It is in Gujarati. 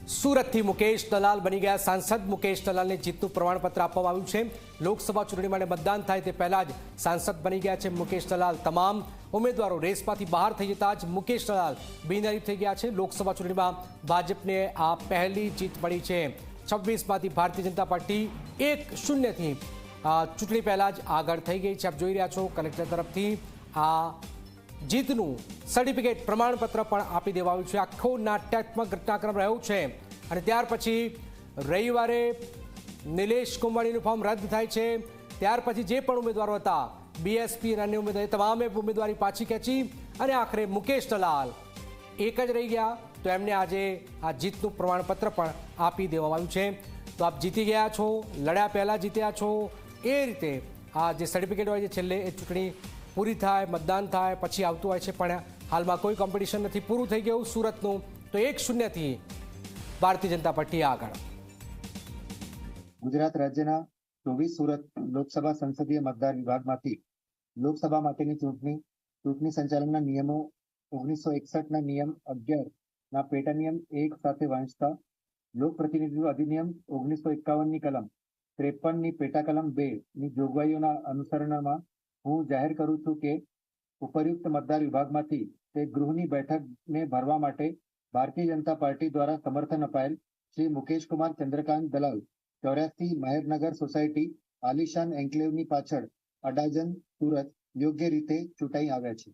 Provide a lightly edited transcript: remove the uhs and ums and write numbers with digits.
સુરતથી મુકેશ દલાલ બની ગયા સાંસદ। મુકેશ દલાલને જીતનું પ્રમાણપત્ર આપવામાં આવ્યું છે। લોકસભા ચૂંટણી માટે મતદાન થાય તે પહેલા જ સાંસદ બની ગયા છે મુકેશ દલાલ। તમામ ઉમેદવારો રેસમાંથી બહાર થઈ જતા જ મુકેશ દલાલ બિનહરીફ થઈ ગયા છે। લોકસભા ચૂંટણીમાં ભાજપને આ પહેલી જીત મળી છે। 26માંથી ભારતીય જનતા પાર્ટી 1-0થી ચૂંટણી પહેલા જ આગળ થઈ ગઈ છે। આપ જોઈ રહ્યા છો કલેક્ટર તરફથી આ જીતનું સર્ટિફિકેટ પ્રમાણપત્ર પણ આપી દેવાયું છે। આખો નાટ્યાત્મક ઘટનાક્રમ રહ્યો છે અને ત્યાર પછી રવિવારે નિલેશ કુંવરજીનું ફોર્મ રદ થાય છે। ત્યાર પછી જે પણ ઉમેદવારો હતા બીએસપી અને અન્ય ઉમેદવારો તમામે ઉમેદવારી પાછી ખેંચી અને આખરે મુકેશ દલાલ એક જ રહી ગયા તો એમને આજે આ જીતનું પ્રમાણપત્ર પણ આપી દેવામાં આવ્યું છે। તો આપ જીતી ગયા છો, લડ્યા પહેલાં જીત્યા છો, એ રીતે આ જે સર્ટિફિકેટ હોય છે છેલ્લે એ ચૂંટણી પૂરી થાય, મતદાન થાય પછી આવતું હોય છે, પણ હાલમાં કોઈ કોમ્પિટિશન નથી, પૂરું થઈ ગયું સુરતનું। તો 1-0થી ભારતીય જનતા પાર્ટી આગળ। ગુજરાત રાજ્યના 24 સુરત લોકસભા સંસદીય મતદાર વિભાગમાંથી લોકસભા માટેની ચૂંટણી સંચાલનના નિયમો 1961ના નિયમ 11 ના પેટા નિયમ 1 સાથે વાંચતા લોક પ્રતિનિધિત્વ અધિનિયમ 1951ની કલમ 53ની પેટા કલમ 2 ની જોગવાઈઓના અનુસરણમાં હું જાહેર કરું છું કે ઉપરયુક્ત મતદાર વિભાગમાંથી તે ગૃહની બેઠકને ભરવા માટે ભારતીય જનતા પાર્ટી દ્વારા સમર્થન અપાયેલ શ્રી મુકેશ કુમાર ચંદ્રકાંત દલાલ 84 મહેરનગર સોસાયટી આલિશાન એન્કલેવની પાછળ અડાજન સુરત યોગ્ય રીતે ચૂંટાઈ આવ્યા છે।